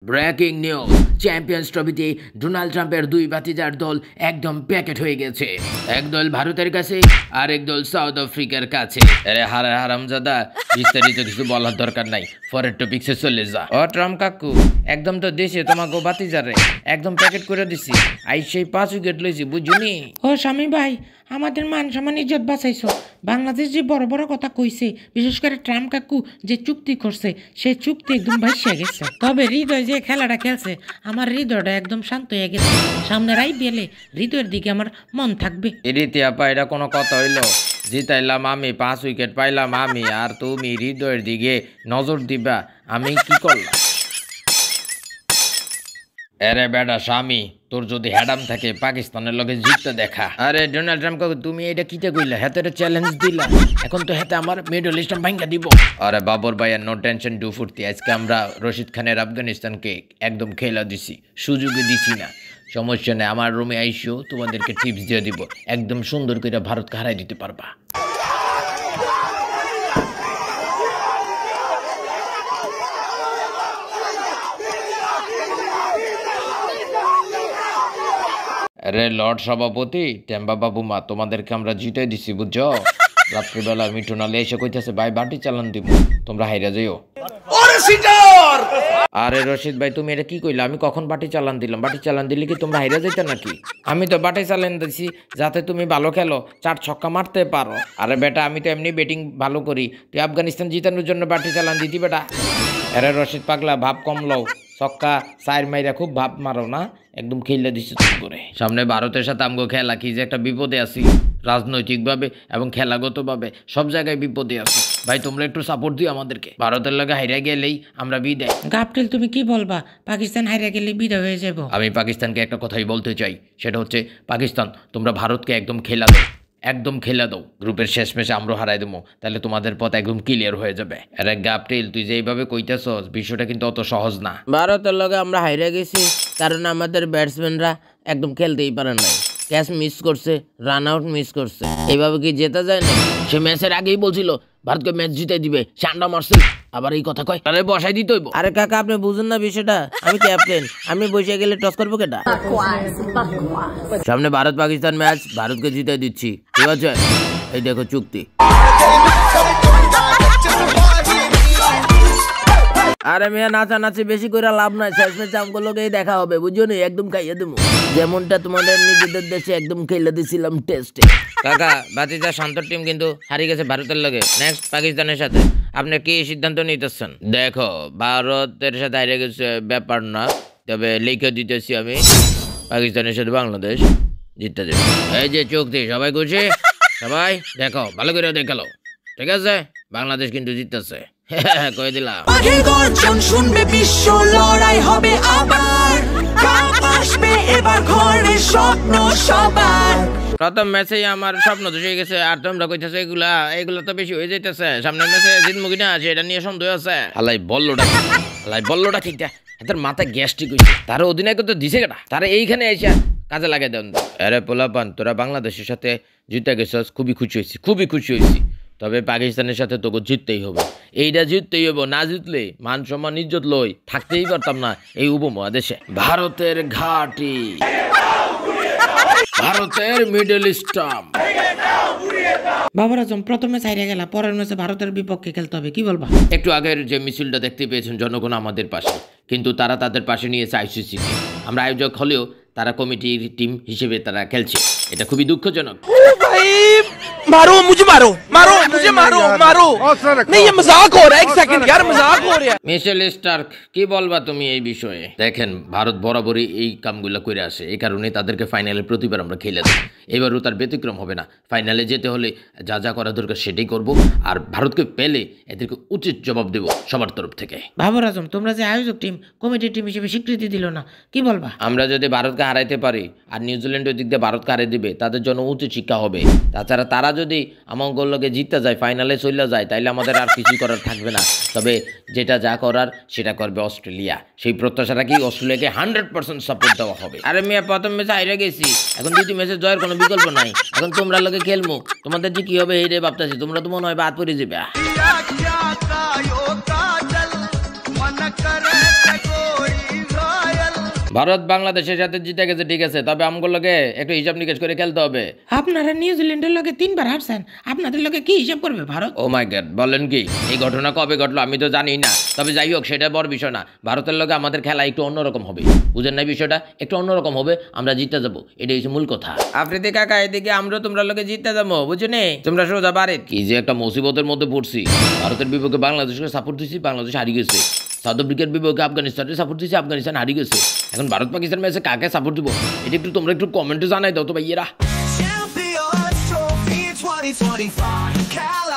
Breaking news, champions ট্রফিতে Donald ট্রাম্পের দুই ভাতিজার দল একদম প্যাকেট হয়ে গেছে। এক দল ভারতের কাছে আর এক দল সাউথ আফ্রিকার কাছে। আরে হারামজাদা, বিস্তারিত কিছু বলার দরকার নাই, পরের টপিকসে চলে যা। ও ট্রাম্প কাকু, একদম তো দেশে তোমাকে ভাতিজারে একদম প্যাকেট করে দিছি। আই সেই 5 উইকেট লইছি, বুঝুনি? ও স্বামী ভাই, আমাদের মান সম্মান ইজ্জত বাঁচাইছো। বাংলাদেশ যে বড় বড় কথা কইছে, বিশেষ করে ট্রাম্প কাকু যে চুক্তি করছে, সেই চুক্তি একদম ভাইসা গেছে। তবে হৃদয় যে খেলাটা খেলছে, আমার হৃদয়টা একদম শান্ত হয়ে গেছে। সামনের আইপিএলে হৃদয়ের দিকে আমার মন থাকবে। রীতি আপা, এটা কোনো কথা হইলো? জিতাইলাম আমি, 5 উইকেট পাইলাম আমি, আর তুমি হৃদয়ের দিকে নজর দিবা? আমি কি করলাম? আরে বেটা স্বামী, তোর যদি হ্যাডাম থাকে পাকিস্তানের লগে জিততে দেখা। আরে ডোনাল্ড ট্রাম্প কাকু, তুমি এটা কিতে কইলা? হেতে চ্যালেঞ্জ দিলা, এখন তো হেতে আমার মিডল ইস্টার্ন ভাঙ্গা দিব। আরে বাবর ভাইয়া, নো টেনশন ডু ফুর্তি। আজকে আমরা রশিদ খানের আফগানিস্তানকে একদম খেলা দিছি, সুযোগই দিছি না। সমস্যা নেই, আমার রুমে আইসো, তোমাদেরকে টিপস দিয়ে দিব, একদম সুন্দর করে ভারতকে হারাই দিতে পারবা। আরে লর্ড সভাপতি, টেম্বা বাবু মা, তোমাদেরকে আমরা জিতে দিছি, বুঝছো? রাত্রিবেলা মিঠুনালে এসে কইতেছে ভাই বাটি চালান দিব, তোমরা হাইরা যাইও। আরে রশিদ ভাই, তুমি এটা কি কইলা? আমি কখন বাটি চালান দিলাম? বাটি চালান দিলে কি তোমরা হাইরা যাইতে নাকি? আমি তো বাটি চালান দিছি যাতে তুমি ভালো খেলো, 4 ছক্কা মারতে পারো। আরে বেটা, আমি তো এমনি ব্যাটিং ভালো করি, তুই আফগানিস্তান জিতানোর জন্য বাটি চালান দিতি বেটা? আরে রশিদ পাগলা, ভাব কম লও, ছক্কা 4 মাইরা খুব ভাব মারো না, একদম খেললে দিচ্ছে তুমি করে। সামনে ভারতের সাথে আমগো খেলা, কি যে একটা বিপদে আছি, রাজনৈতিকভাবে এবং খেলাগতভাবে সব জায়গায় বিপদে আছি। ভাই তোমরা একটু সাপোর্ট দিও আমাদেরকে, ভারতের লাগে হাইরা গেলেই আমরা বিদায়। গাপটেল, তুমি কি বলবা? পাকিস্তান হাইরা গেলে বিদায় হয়ে যাব? আমি পাকিস্তানকে একটা কথাই বলতে চাই, সেটা হচ্ছে পাকিস্তান, তোমরা ভারতকে একদম খেলা দাও, একদম খেলা দাও। গ্রুপের শেষ ম্যাচে আমরা হারাই দেবো, তাহলে তোমাদের পথ একদম ক্লিয়ার হয়ে যাবে। আরে গাপটেল, তুই যে এইভাবে কইতেছস, বিষয়টা কিন্তু অত সহজ না। ভারতের লগে আমরা হাইরা গেছি কারণ আমাদের ব্যাটসম্যানরা একদম খেলতেই পারে নাই, ক্যাচ মিস করছে, রান আউট মিস করছে। এইভাবে কি জেতা যায় না? সে ম্যাচের আগেই বলছিল ভারতকে ম্যাচ জিতাই দিবে, সান্ডা মারছে, আবার এই কথা কয়, তাহলে বসাই দিতে হইব। আরে কাকা, আপনি বুঝুন না বিষয়টা, আমি ক্যাপ্টেন, আমি বসে গেলে টস করবো কেটা? সামনে ভারত পাকিস্তান ম্যাচ, ভারতকে জিতাই দিচ্ছি, ঠিক আছে? এই দেখো চুক্তি। আরে মেয়ে, নাচানাচি বেশি করে লাভ নাই, শেষ ম্যাচে আমগুলোকেই দেখা হবে, বুঝছো নি? একদম খাইয়ে দেবো, যেমনটা তোমাদের নিজেদের দেশে একদম খেলে দিছিলাম টেস্টে। কাকা, ভাতিজা শান্তর টিম কিন্তু হারিয়ে গেছে ভারতের লগে, নেক্সট পাকিস্তানের সাথে। আপনি কি সিদ্ধান্ত নিতেছেন? দেখো, ভারতের সাথে হারিয়ে গেছে ব্যাপার না, তবে লিখে দিতেছি আমি, পাকিস্তানের সাথে বাংলাদেশ জিততে যাবে। এই যে চুক্তি, সবাই খুশি? সবাই দেখো, ভালো করে দেখালো, ঠিক আছে? বাংলাদেশ কিন্তু জিততেছে, কয়ে দিলাম। শুনবে বিশ্ব লড়াই হবে আবার, আসবে এবার ঘরে স্বপ্ন সবার। প্রথম ম্যাচেই আমার স্বপ্ন তো হয়ে গেছে, আর তোমরা কইতেছো এগুলা তো বেশি হয়ে যাইতেছে। সামনের ম্যাচে জিতমু কিনা সেটা নিয়ে সন্দেহ আছে। হালাই বললোটা ঠিকটা, এদের মাথায় গ্যাস্ট্রিক হইছে। তার অধিনায়ক তো দিছে কেটা, তারা এইখানে এসে কাজে লাগাই দেন। আরে পোলাপান, তোরা বাংলাদেশের সাথে জিতে গেছিস, খুবই খুশি হয়েছি। তবে পাকিস্তানের সাথে তোকে জিততেই হবে, এইটা জিততেই হবে, না জিতলে মান সম্মান ইজ্জত লই থাকতেই পারতাম না এই উপমহাদেশে। ভারতের ঘাঁটি, ভারতের মিডল স্টাম্প। বাবর আজম, প্রথমে হাইরা গেলা, পরের ম্যাচে ভারতের বিপক্ষে খেলতে হবে, কি বলবা? একটু আগের যে মিছিলটা দেখতে পেয়েছেন, জনগণ আমাদের পাশে, কিন্তু তারা তাদের পাশে নিয়েছে আইসিসিকে। আমরা আয়োজক হলেও তারা কমিটির টিম হিসেবে তারা খেলছে, এটা খুবই দুঃখজনক। मारो मुझे, मारो नहीं, ये मजाक हो रहा है, एक सेकंड यार, मजाक हो रहा है। মিশেল স্টার্ক, কি বলবা তুমি এই বিষয়ে? দেখেন, ভারত বরাবরই এই কামগুলো করে আসে, এই কারণে তাদেরকে ফাইনালে প্রতিবার আমরা খেলে দিই। এবারও তার ব্যতিক্রম হবে না। ফাইনালে যেতে হলে যা যা করা দরকার সেটাই করব, আর ভারতকে পেলে এদেরকে উচিত জবাব দেব সবার তরফ থেকে। বাবর আজম, তোমরা যে আয়োজক টিম, কমিটির টিম হিসেবে স্বীকৃতি দিল না, কি বলবা? আমরা যদি ভারতকে হারাইতে পারি আর নিউজিল্যান্ড ওই দিক দিয়ে ভারতকে হারিয়ে দিবে, তাদের জন্য উচিত শিক্ষা হবে। তাছাড়া তারা যদি আমাকে জিততে যায়, ফাইনালে চলে যায়, তাইলে আমাদের আর কিছু করার থাকবে না। তবে যেটা যা করার সেটা করবে অস্ট্রেলিয়া, সেই প্রত্যাশাটা কি অস্ট্রেলিয়াকে 100% সাপোর্ট দেওয়া হবে। আরে মেয়ে, প্রথম ম্যাচে হাইরা গেছি, এখন দ্বিতীয় ম্যাচে জয়ের কোনো বিকল্প নাই। এখন তোমরা লোকে খেলবো, তোমাদের যে কি হবে এই রে ভাবতেছি। তোমরা তো মনে হয় বাদ পড়ে যাবে। ভারত বাংলাদেশের সাথে জিতে গেছে ঠিক আছে, তবে আমগুলোকে একটু হিসাব নিকেশ করে খেলতে হবে। আপনারা নিউজিল্যান্ডের লগে 3 বার হারছেন, আপনাদের লগে কি হিসাব করবে ভারত? ও মাই গড, বলেন কি? এই ঘটনা কবে ঘটলো আমি তো জানি না, তবে যাই হোক সেটা বড় বিষয় না। ভারতের লগে আমাদের খেলা একটু অন্যরকম হবে, বুঝেন না বিষয়টা? একটু অন্যরকম হবে, আমরা জিতে যাবো, এটাই হচ্ছে মূল কথা। আফ্রিদি কাকা এদিকে আমরা তোমরা লগে জিতে যাবো, বুঝুনি? তোমরা সোজা বাড়ি। কি যে একটা মুসিবতের মধ্যে পড়ছি, ভারতের বিপক্ষে বাংলাদেশকে সাপোর্ট দিচ্ছি, বাংলাদেশ হারিয়ে গেছে। সাউথ আফ্রিকার বিপক্ষে আফগানিস্তানের সাপোর্ট দিচ্ছি, আফগানিস্তান হারিয়ে গেছে। এখন ভারত পাকিস্তান ম্যাচে কাকে সাপোর্ট দিব এটা একটু তোমরা একটু কমেন্টে জানাই দাও তো ভাইয়েরা। Champions Trophy 2025.